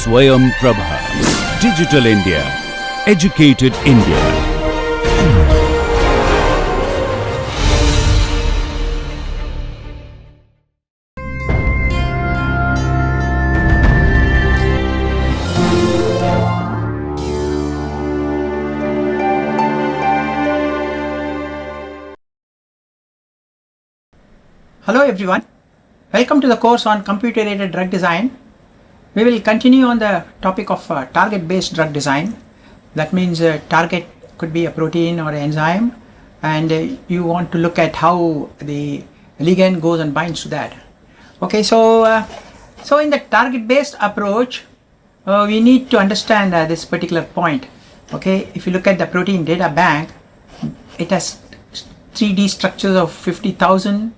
Swayam Prabha. Digital India. Educated India. Hello everyone, welcome to the course on computer-aided drug design. We will continue on the topic of target-based drug design. That means target could be a protein or an enzyme, and you want to look at how the ligand goes and binds to that. Okay, so in the target-based approach, we need to understand this particular point. Okay, if you look at the protein data bank, it has 3D structures of 50,000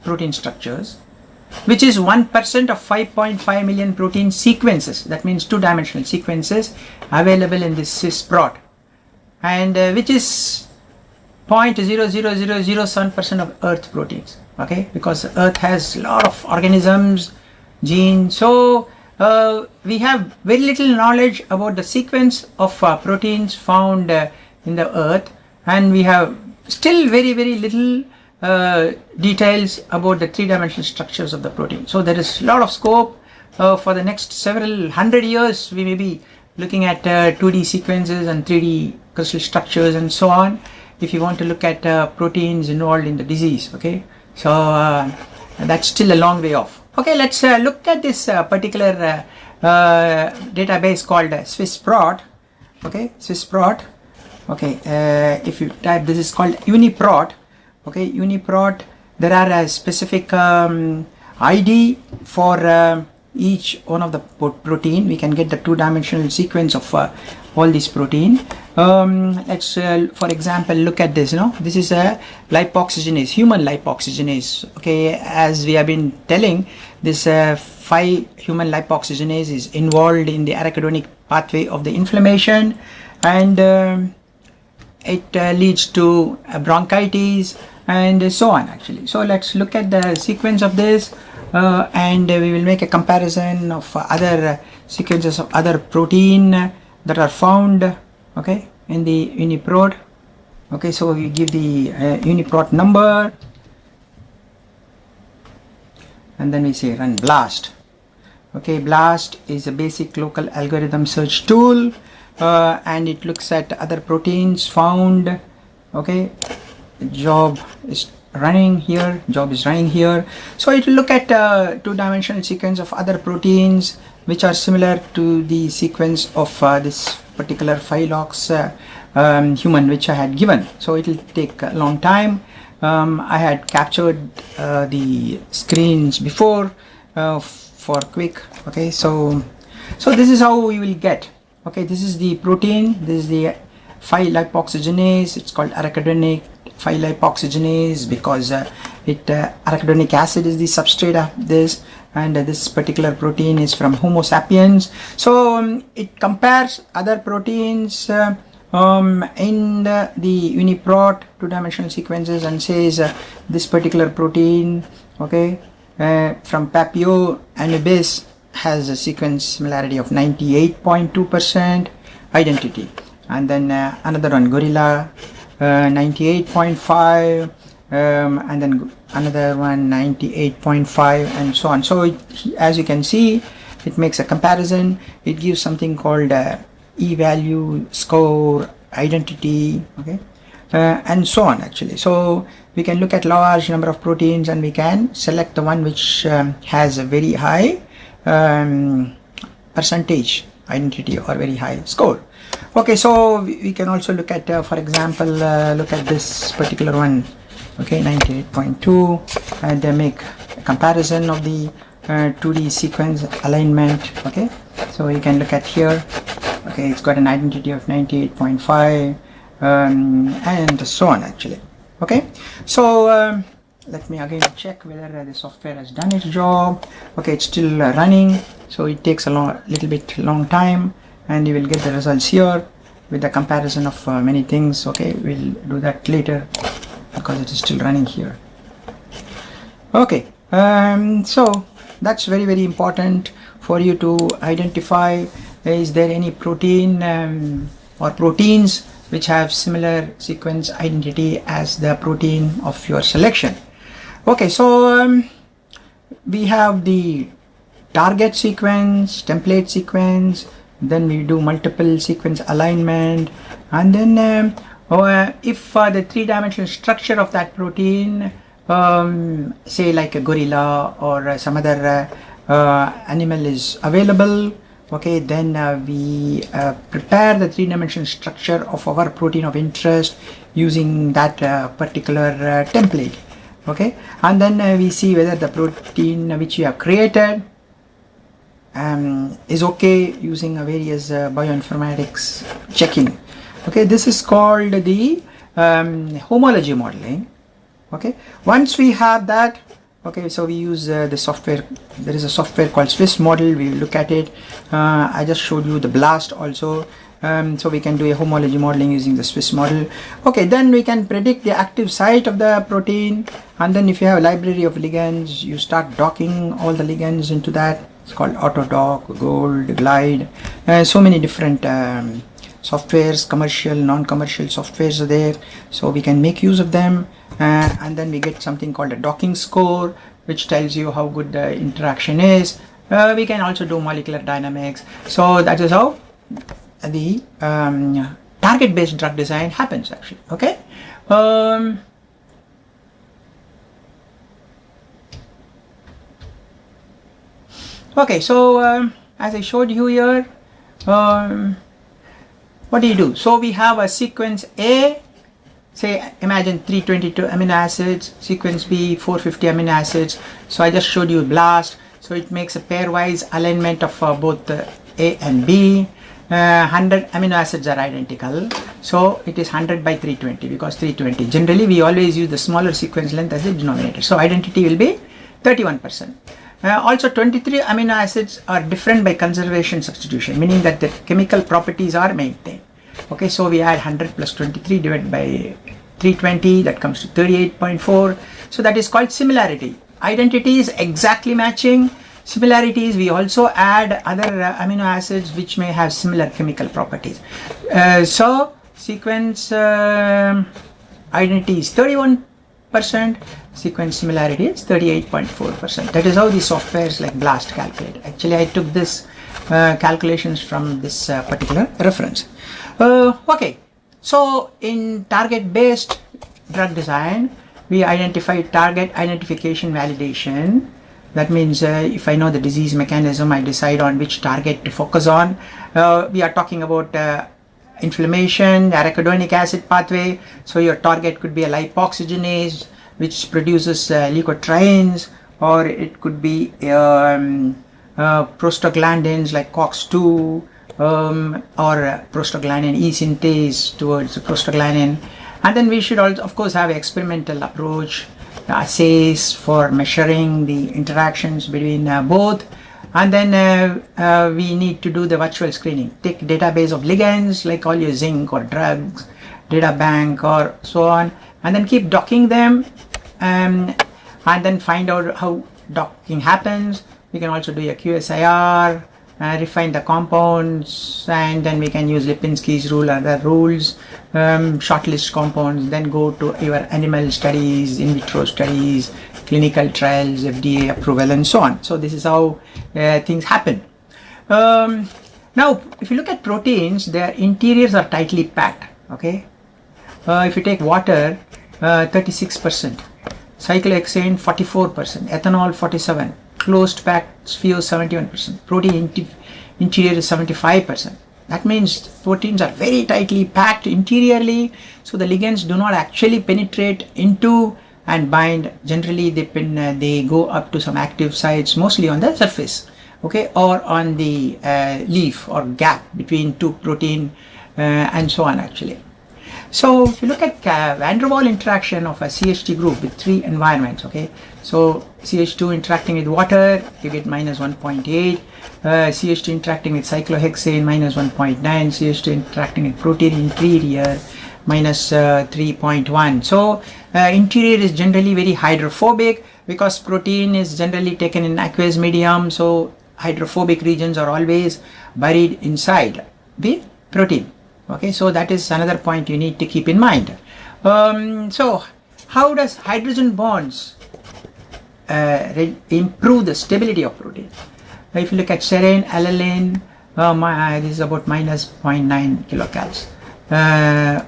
protein structures, which is 1% of 5.5 million protein sequences. That means two-dimensional sequences available in this SwissProt, and which is 0.00007% of Earth proteins. Okay, because Earth has a lot of organisms, genes, so we have very little knowledge about the sequence of proteins found in the Earth, and we have still very little details about the three-dimensional structures of the protein. So there is a lot of scope for the next several hundred years. We may be looking at 2D sequences and 3D crystal structures and so on, if you want to look at proteins involved in the disease. Okay, so that's still a long way off. Okay, let's look at this particular database called SwissProt. Okay, SwissProt. Okay, if you type, this is called UniProt. Okay, UniProt, there are a specific ID for each one of the protein. We can get the two-dimensional sequence of all these protein. Let's for example look at this. This is a lipoxygenase, human lipoxygenase. Okay, as we have been telling, this 5 human lipoxygenase is involved in the arachidonic pathway of the inflammation, and it leads to bronchitis and so on actually. So let's look at the sequence of this, and we will make a comparison of other sequences of other protein that are found, okay, in the UniProt. Okay, so we give the UniProt number, and then we say run BLAST. Okay, BLAST is a basic local algorithm search tool, and it looks at other proteins found. Okay, job is running here, so it will look at two-dimensional sequence of other proteins which are similar to the sequence of this particular phylox human which I had given. So it will take a long time. I had captured the screens before for quick. Okay, so this is how we will get. Okay, this is the protein, this is the 5-lipoxygenase. It's called arachidonic 5-lipoxygenase because arachidonic acid is the substrate of this, and this particular protein is from Homo sapiens. So it compares other proteins in the UniProt two-dimensional sequences and says this particular protein, okay, from Papio anubis has a sequence similarity of 98.2% identity, and then another one, gorilla, 98.5, and then another one 98.5, and so on. So as you can see, it makes a comparison. It gives something called e-value, score, identity, okay, and so on actually. So we can look at large number of proteins, and we can select the one which has a very high percentage identity or very high score. Okay, so we can also look at for example look at this particular one. Okay, 98.2, and they make a comparison of the 2D sequence alignment. Okay, so you can look at here. Okay, it's got an identity of 98.5, and so on actually. Okay, so let me again check whether the software has done its job. Okay, it's still running, so it takes a little bit long time, and you will get the results here with the comparison of many things. Okay, we'll do that later because it is still running here. Okay, so that's very, very important for you to identify, is there any protein or proteins which have similar sequence identity as the protein of your selection. Okay, so we have the target sequence, template sequence, then we do multiple sequence alignment, and then if the three-dimensional structure of that protein, say like a gorilla or some other animal is available, okay, then we prepare the three-dimensional structure of our protein of interest using that particular template, okay, and then we see whether the protein which we have created is okay using a various bioinformatics checking. Okay, this is called the homology modeling. Okay, once we have that, okay, so we use the software. There is a software called Swiss model. We look at it. I just showed you the BLAST also. So we can do a homology modeling using the Swiss model. Okay, then we can predict the active site of the protein, and then if you have a library of ligands, you start docking all the ligands into that. It's called AutoDock, Gold, Glide, so many different softwares, commercial, non-commercial softwares are there, so we can make use of them, and then we get something called a docking score, which tells you how good the interaction is. We can also do molecular dynamics. So that is how the target-based drug design happens actually. Okay. Okay, so as I showed you here, what do you do? So we have a sequence A, say imagine 322 amino acids, sequence B 450 amino acids. So I just showed you BLAST, so it makes a pairwise alignment of both A and B. 100 amino acids are identical, so it is 100 by 320, because 320, generally we always use the smaller sequence length as the denominator, so identity will be 31%. Also 23 amino acids are different by conservation substitution, meaning that the chemical properties are maintained. Okay, so we add 100 plus 23 divided by 320, that comes to 38.4. So that is called similarity. Identity is exactly matching. Similarities, we also add other amino acids which may have similar chemical properties. So sequence identity is 31%, sequence similarity is 38.4%. That is how the softwares like BLAST calculate. Actually, I took this calculations from this particular reference. Okay, so in target-based drug design, we identify target identification validation. That means if I know the disease mechanism, I decide on which target to focus on. We are talking about inflammation, arachidonic acid pathway. So your target could be a lipoxygenase, which produces leukotrienes, or it could be prostaglandins like COX-2, or prostaglandin E synthase towards prostaglandin. And then we should also, of course, have an experimental approach, assays for measuring the interactions between both. And then we need to do the virtual screening. Take database of ligands like all your zinc or drugs, data bank or so on, and then keep docking them, and then find out how docking happens. We can also do a QSIR, refine the compounds, and then we can use Lipinski's rule and other rules, shortlist compounds, then go to your animal studies, in vitro studies, clinical trials, FDA approval, and so on. So this is how things happen. Now, if you look at proteins, their interiors are tightly packed. Okay, if you take water, 36%, cyclohexane 44%, ethanol 47%, closed packed sphere 71%, protein interior is 75%. That means proteins are very tightly packed interiorly, so the ligands do not actually penetrate into and bind. Generally they go up to some active sites, mostly on the surface, okay, or on the leaf or gap between two protein and so on actually. So if you look at van der Waal interaction of a CH3 group with three environments, okay, so CH2 interacting with water, you get minus 1.8, CH2 interacting with cyclohexane, minus 1.9, CH2 interacting with protein interior, minus 3.1. So interior is generally very hydrophobic, because protein is generally taken in aqueous medium, so hydrophobic regions are always buried inside the protein. Okay, so that is another point you need to keep in mind. So how does hydrogen bonds improve the stability of protein? If you look at serine, alanine, this is about minus 0.9 kilocals.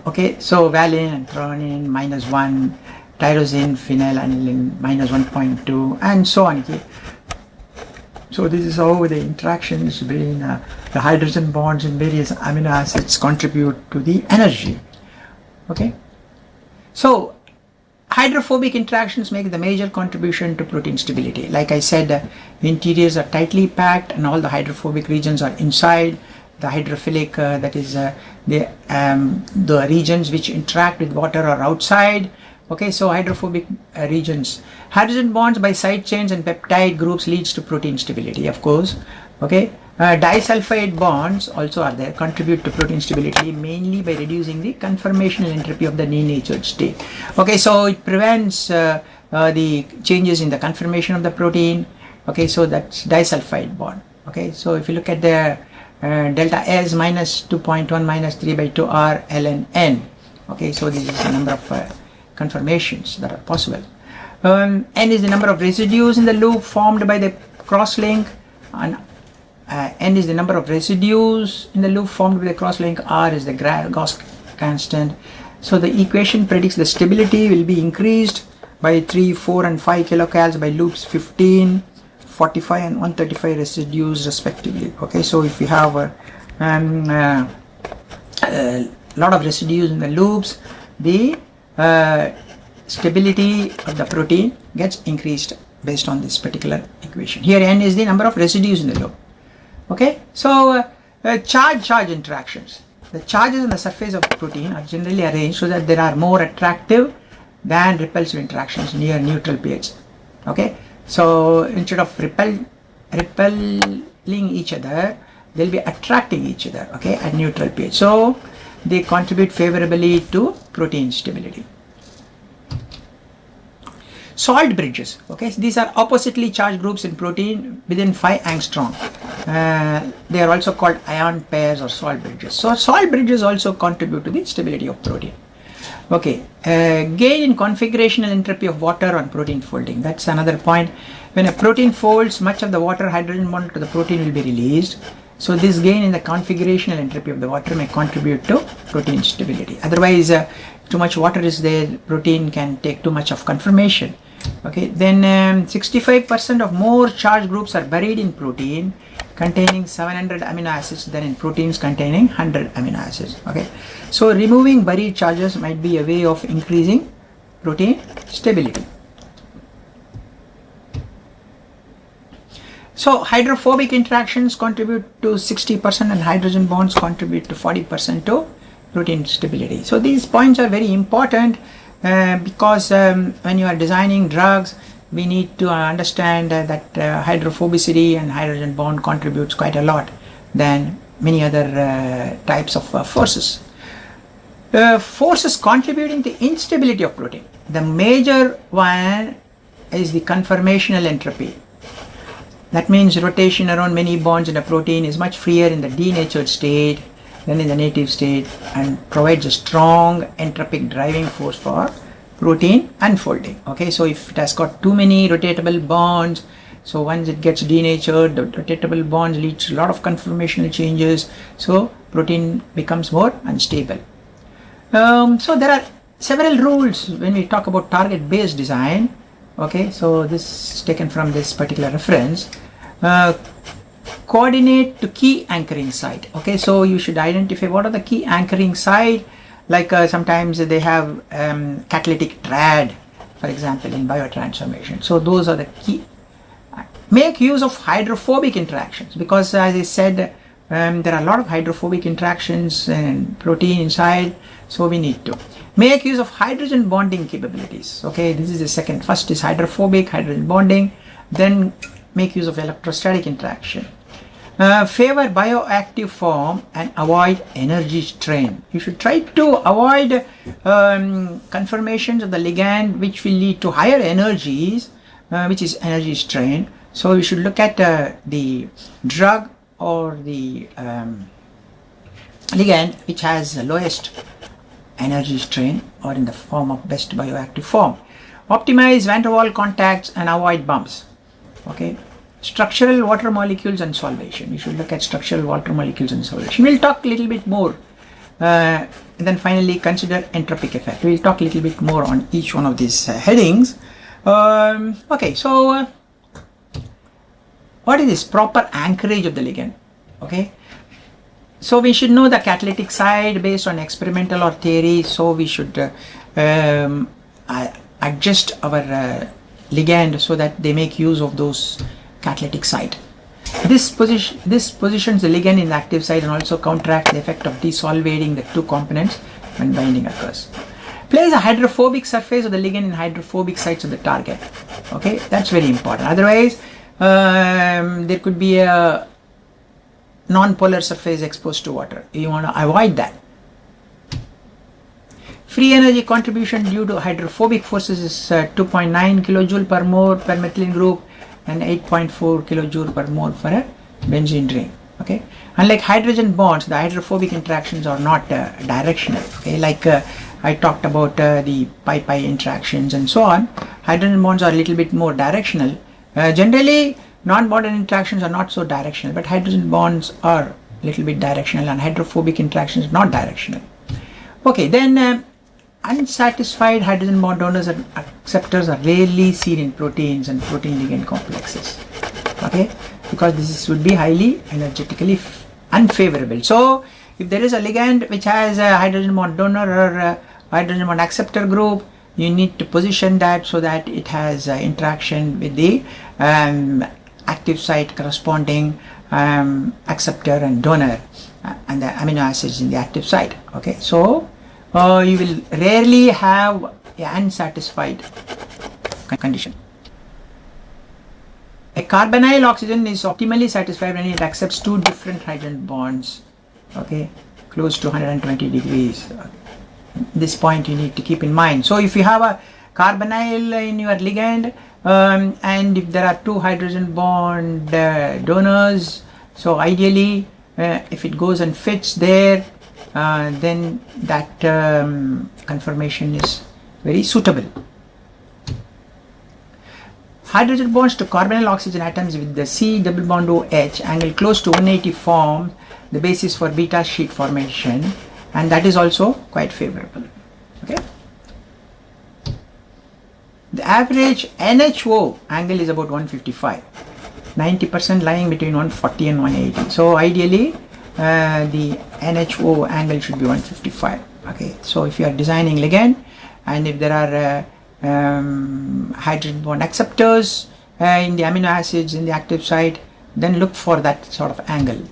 Okay, so valine and threonine -1, tyrosine, phenylalanine -1.2, and so on. Okay. So this is how the interactions between the hydrogen bonds in various amino acids contribute to the energy. Okay. So hydrophobic interactions make the major contribution to protein stability. Like I said, the interiors are tightly packed and all the hydrophobic regions are inside. The hydrophilic, that is the regions which interact with water, are outside. Okay, so hydrophobic regions. Hydrogen bonds by side chains and peptide groups leads to protein stability, of course. Okay, disulfide bonds also are there, contribute to protein stability mainly by reducing the conformational entropy of the denatured state. Okay, so it prevents the changes in the conformation of the protein. Okay, so that's disulfide bond. Okay, so if you look at the delta S minus 2.1 minus 3 by 2 R ln N. Okay, so this is the number of conformations that are possible. N is the number of residues in the loop formed by the cross-link, and N is the number of residues in the loop formed by the cross-link. R is the Gauss constant. So the equation predicts the stability will be increased by 3, 4 and 5 kilocals by loops 15, 45 and 135 residues respectively. Okay, so if you have a lot of residues in the loops, the stability of the protein gets increased based on this particular equation. Here N is the number of residues in the loop. Okay, so charge interactions. The charges on the surface of protein are generally arranged so that there are more attractive than repulsive interactions near neutral pH. Okay, so instead of repelling each other, they'll be attracting each other, okay, at neutral pH. So they contribute favorably to protein stability. Salt bridges, okay, these are oppositely charged groups in protein within 5 angstrom. They are also called ion pairs or salt bridges. So salt bridges also contribute to the stability of protein. Okay, gain in configurational entropy of water on protein folding. That's another point. When a protein folds, much of the water hydrogen bond to the protein will be released. So this gain in the configurational entropy of the water may contribute to protein stability. Otherwise, too much water is there, protein can take too much of conformation. Okay, then 65% of more charged groups are buried in protein containing 700 amino acids than in proteins containing 100 amino acids. Okay, so removing buried charges might be a way of increasing protein stability. So hydrophobic interactions contribute to 60% and hydrogen bonds contribute to 40% to protein stability. So these points are very important because when you are designing drugs, we need to understand that hydrophobicity and hydrogen bond contributes quite a lot than many other types of forces. Forces contributing to instability of protein. The major one is the conformational entropy. That means rotation around many bonds in a protein is much freer in the denatured state than in the native state and provides a strong entropic driving force for protein unfolding. Okay, so if it has got too many rotatable bonds, so once it gets denatured, the rotatable bonds lead to a lot of conformational changes, so protein becomes more unstable. So there are several rules when we talk about target based design. Okay, so this is taken from this particular reference. Coordinate to key anchoring site. Okay, so you should identify what are the key anchoring site. Like sometimes they have catalytic triad, for example, in biotransformation. So those are the key. Make use of hydrophobic interactions because, as I said, there are a lot of hydrophobic interactions and protein inside. So we need to make use of hydrogen bonding capabilities. Okay, this is the second. First is hydrophobic hydrogen bonding, then make use of electrostatic interaction. Favor bioactive form and avoid energy strain. You should try to avoid conformations of the ligand which will lead to higher energies which is energy strain. So we should look at the drug or the ligand which has the lowest energy strain or in the form of best bioactive form. Optimize van der Waal contacts and avoid bumps. Okay. Structural water molecules and solvation. We should look at structural water molecules and solvation. We'll talk a little bit more. And then finally consider entropic effect. We'll talk a little bit more on each one of these headings. Okay, so what is this proper anchorage of the ligand? Okay, so we should know the catalytic side based on experimental or theory. So we should adjust our ligand so that they make use of those catalytic site. This positions the ligand in the active site and also counteracts the effect of desolvating the two components when binding occurs. Place a hydrophobic surface of the ligand in hydrophobic sites of the target. Okay, that's very important. Otherwise, there could be a non-polar surface exposed to water. You want to avoid that. Free energy contribution due to hydrophobic forces is 2.9 kilojoule per mole per methylene group and 8.4 kilojoule per mole for a benzene ring. Okay, unlike hydrogen bonds, the hydrophobic interactions are not directional. Okay, like I talked about the pi-pi interactions and so on. Hydrogen bonds are a little bit more directional. Generally, non-bonded interactions are not so directional, but hydrogen bonds are a little bit directional and hydrophobic interactions not directional. Okay, then unsatisfied hydrogen bond donors and acceptors are rarely seen in proteins and protein ligand complexes. Okay, because this would be highly energetically unfavorable. So if there is a ligand which has a hydrogen bond donor or a hydrogen bond acceptor group, you need to position that so that it has interaction with the active site corresponding acceptor and donor and the amino acids in the active site. Okay, so you will rarely have an unsatisfied condition. A carbonyl oxygen is optimally satisfied when it accepts two different hydrogen bonds, okay, close to 120 degrees. This point you need to keep in mind. So if you have a carbonyl in your ligand and if there are two hydrogen bond donors, so ideally if it goes and fits there, then that conformation is very suitable. Hydrogen bonds to carbonyl oxygen atoms with the C double bond OH angle close to 180 form the basis for beta sheet formation, and that is also quite favorable. Okay. The average NHO angle is about 155, 90% lying between 140 and 180. So ideally the NHO angle should be 155. Okay, so if you are designing ligand and if there are hydrogen bond acceptors in the amino acids in the active site, then look for that sort of angle.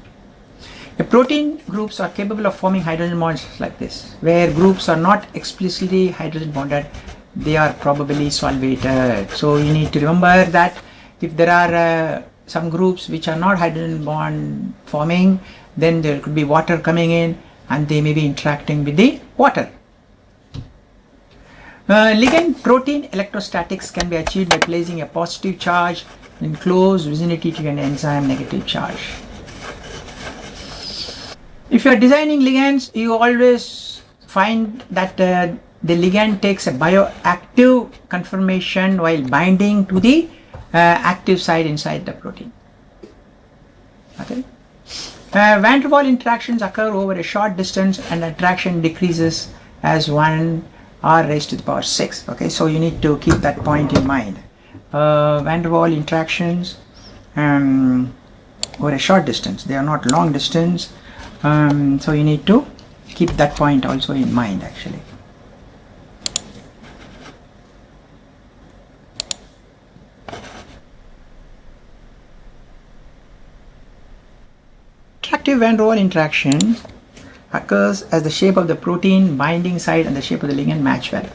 The protein groups are capable of forming hydrogen bonds like this, where groups are not explicitly hydrogen bonded, they are probably solvated. So you need to remember that if there are some groups which are not hydrogen bond forming, then there could be water coming in and they may be interacting with the water. Ligand protein electrostatics can be achieved by placing a positive charge in close vicinity to an enzyme negative charge. If you are designing ligands, you always find that the ligand takes a bioactive conformation while binding to the active site inside the protein. Okay. Van der Waal interactions occur over a short distance and attraction decreases as 1 r raised to the power 6. Okay, so you need to keep that point in mind. Van der Waal interactions over a short distance, they are not long distance, so you need to keep that point also in mind actually. Attractive van der Waal interaction occurs as the shape of the protein binding site and the shape of the ligand match well.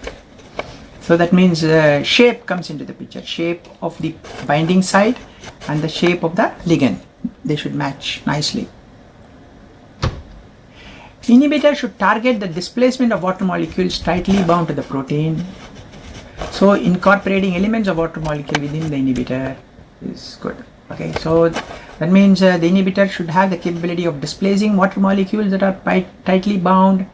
So that means shape comes into the picture, shape of the binding site and the shape of the ligand, they should match nicely. Inhibitor should target the displacement of water molecules tightly bound to the protein. So incorporating elements of water molecule within the inhibitor is good. Okay, so that means the inhibitor should have the capability of displacing water molecules that are tightly bound.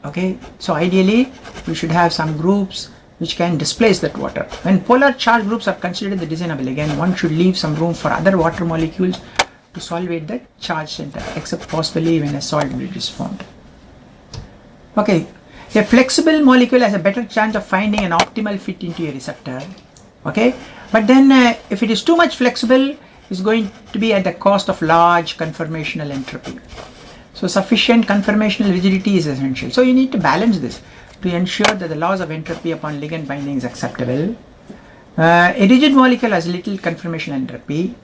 Okay, so ideally we should have some groups which can displace that water. When polar charge groups are considered in the design of a ligand, one should leave some room for other water molecules to solvate the charge center, except possibly when a salt bridge is formed. Okay, a flexible molecule has a better chance of finding an optimal fit into a receptor. Okay, but then if it is too much flexible, it's going to be at the cost of large conformational entropy. So sufficient conformational rigidity is essential. So you need to balance this to ensure that the loss of entropy upon ligand binding is acceptable. A rigid molecule has little conformational entropy,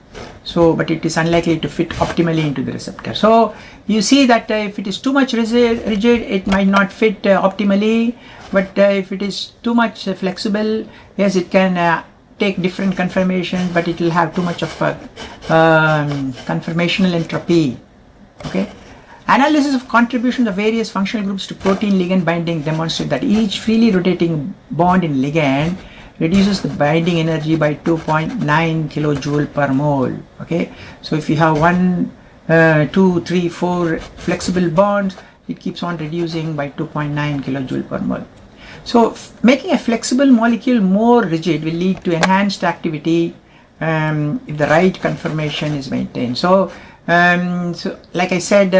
so but it is unlikely to fit optimally into the receptor. So you see that if it is too much rigid, it might not fit optimally, but if it is too much flexible, yes, it can take different conformations, but it will have too much of conformational entropy. Okay. Analysis of contributions of various functional groups to protein ligand binding demonstrate that each freely rotating bond in ligand reduces the binding energy by 2.9 kilojoule per mole. Okay, so if you have 1, 2, 3, 4 flexible bonds, it keeps on reducing by 2.9 kilojoule per mole. So making a flexible molecule more rigid will lead to enhanced activity if the right conformation is maintained. So like I said,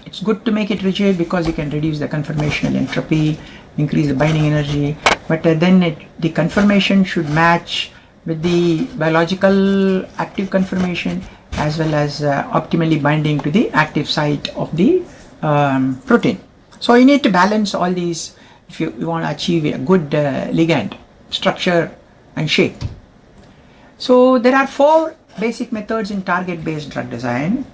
it's good to make it rigid because you can reduce the conformational entropy, increase the binding energy, but then the conformation should match with the biological active conformation as well as optimally binding to the active site of the protein. So you need to balance all these if you want to achieve a good ligand structure and shape. So there are 4 basic methods in target-based drug design: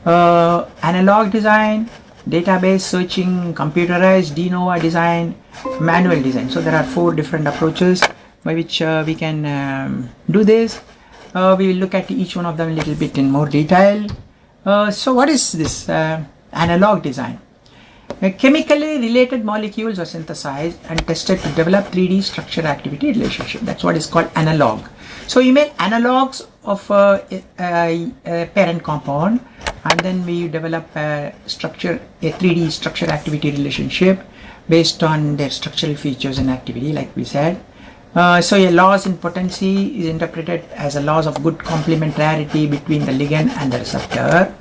analog design, database searching, computerized de novo design, manual design. So there are 4 different approaches by which we can do this. We will look at each one of them a little bit in more detail. So what is this analog design? Chemically related molecules are synthesized and tested to develop 3D structure activity relationship. That's what is called analog. So you make analogs of a parent compound, and then we develop a 3D structure activity relationship based on their structural features and activity, like we said. So a loss in potency is interpreted as a loss of good complementarity between the ligand and the receptor.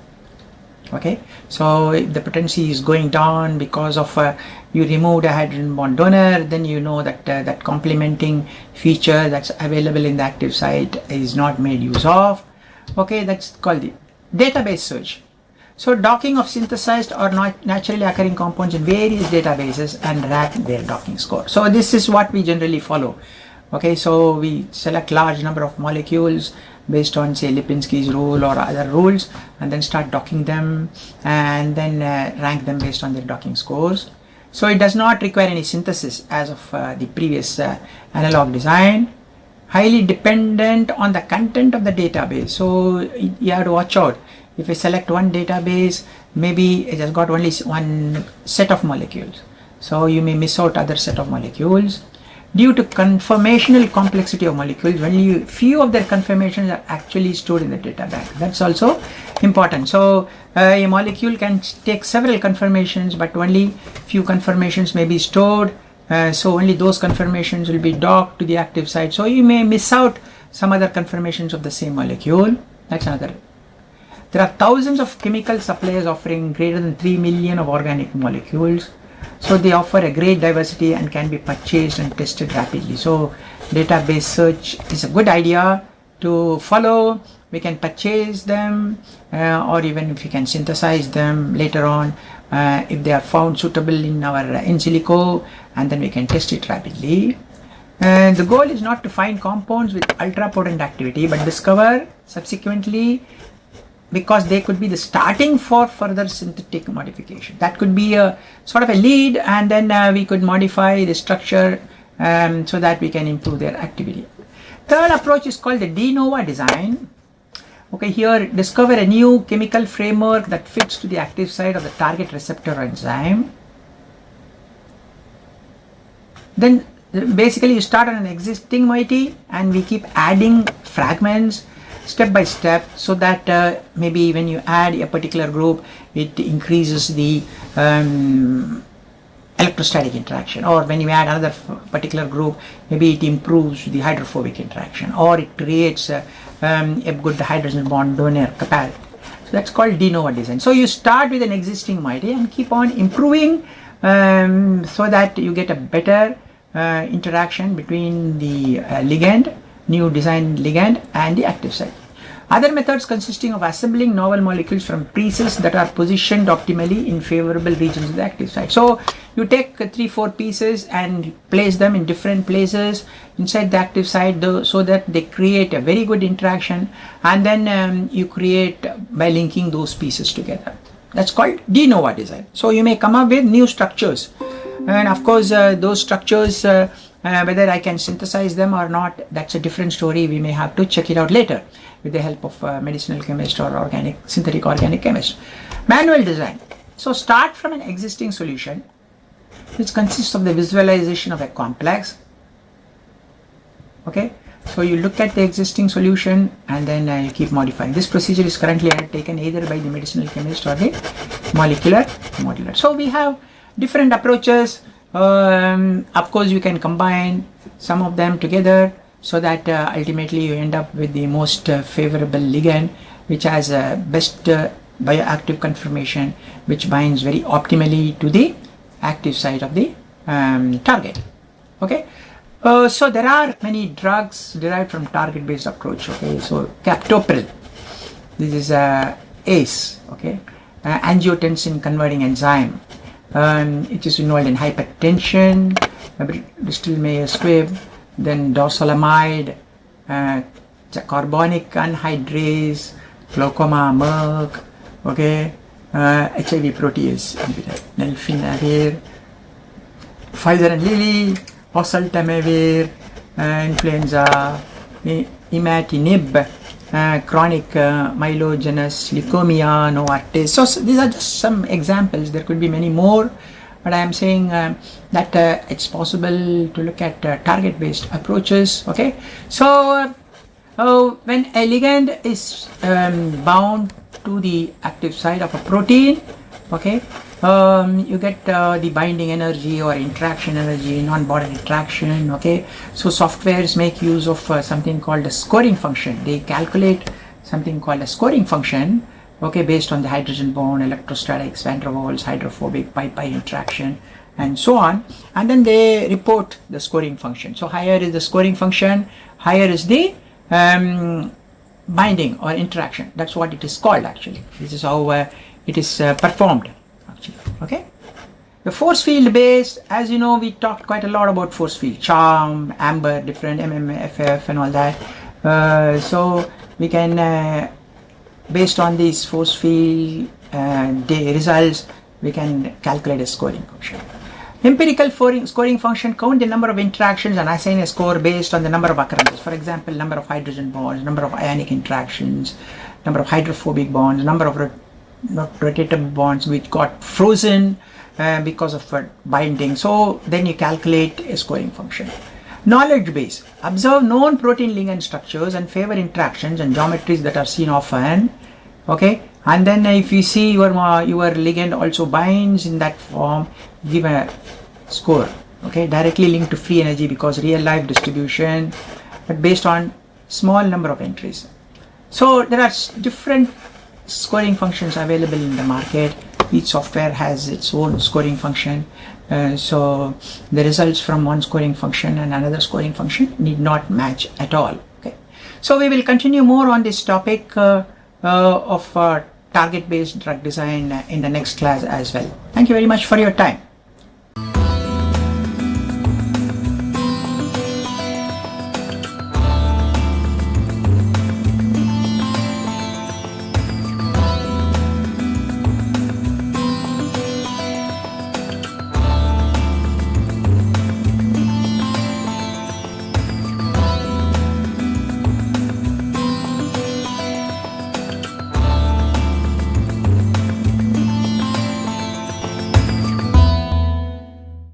Okay, so if the potency is going down because of you removed a hydrogen bond donor, then you know that that complementing feature that's available in the active site is not made use of. Okay, that's called the database search. So docking of synthesized or not naturally occurring compounds in various databases and rank their docking score. So this is what we generally follow. Okay, so we select large number of molecules based on, say, Lipinski's rule or other rules, and then start docking them and then rank them based on their docking scores. So it does not require any synthesis as of the previous analog design. Highly dependent on the content of the database. So you have to watch out. If I select one database, maybe it has got only one set of molecules. So you may miss out other set of molecules. Due to conformational complexity of molecules, only few of their conformations are actually stored in the data bank. That's also important. So a molecule can take several conformations, but only few conformations may be stored. So only those conformations will be docked to the active site. So you may miss out some other conformations of the same molecule. That's another. There are thousands of chemical suppliers offering greater than 3 million of organic molecules. So they offer a great diversity and can be purchased and tested rapidly. So database search is a good idea to follow. We can purchase them or even if we can synthesize them later on if they are found suitable in our in silico, and then we can test it rapidly. And the goal is not to find compounds with ultra potent activity, but discover subsequently, because they could be the starting for further synthetic modification. That could be a sort of a lead, and then we could modify the structure so that we can improve their activity. Third approach is called the de novo design. Okay, here discover a new chemical framework that fits to the active site of the target receptor enzyme. Then basically you start on an existing moiety and we keep adding fragments step by step, so that maybe when you add a particular group, it increases the electrostatic interaction, or when you add another particular group, maybe it improves the hydrophobic interaction, or it creates a good hydrogen bond donor capacity. So that's called de novo design. So you start with an existing moiety and keep on improving so that you get a better interaction between the ligand, new designed ligand, and the active site. Other methods consisting of assembling novel molecules from pieces that are positioned optimally in favorable regions of the active site. So you take 3-4 pieces and place them in different places inside the active site so that they create a very good interaction, and then you create by linking those pieces together. That's called de novo design. So you may come up with new structures, and of course those structures, whether I can synthesize them or not, that's a different story. We may have to check it out later with the help of medicinal chemist or synthetic organic chemist. Manual design. So start from an existing solution which consists of the visualization of a complex. Okay, so you look at the existing solution and then you keep modifying. This procedure is currently undertaken either by the medicinal chemist or the molecular modeler. So we have different approaches. Of course you can combine some of them together so that ultimately you end up with the most favorable ligand, which has best bioactive conformation, which binds very optimally to the active site of the target. Okay, so there are many drugs derived from target based approach. Okay, so captopril, this is ACE, okay, angiotensin converting enzyme. It is involved in hypertension, Bristol Myers Squibb, then dorzolamide, carbonic anhydrase, glaucoma, Merck, okay, HIV protease inhibitor, nelfinavir, Pfizer and Lilly, oseltamivir, influenza, imatinib, chronic myelogenous leukemia, Novartis. So these are just some examples. There could be many more, but I am saying that it's possible to look at target-based approaches. Okay, so when a ligand is bound to the active site of a protein, okay, you get the binding energy or interaction energy, non-bonded interaction. Okay, so softwares make use of something called a scoring function. They calculate something called a scoring function, okay, based on the hydrogen bond, electrostatics, van der Waals, hydrophobic, pi-pi interaction, and so on, and then they report the scoring function. So higher is the scoring function, higher is the binding or interaction. That's what it is called actually. This is how it is performed actually. Okay, the force field based, as you know, we talked quite a lot about force field, charm, amber, different MMFF and all that. So we can based on these force field the results, we can calculate a scoring function. Empirical scoring function count the number of interactions and assign a score based on the number of occurrences. For example, number of hydrogen bonds, number of ionic interactions, number of hydrophobic bonds, number of rotative bonds which got frozen because of binding. So then you calculate a scoring function. Knowledge base. Observe known protein ligand structures and favor interactions and geometries that are seen often. Okay, and then if you see your ligand also binds in that form, give a score. Okay, directly linked to free energy because real life distribution, but based on small number of entries. So there are different scoring functions available in the market. Each software has its own scoring function. So the results from one scoring function and another scoring function need not match at all. Okay, so we will continue more on this topic of target-based drug design in the next class as well. Thank you very much for your time.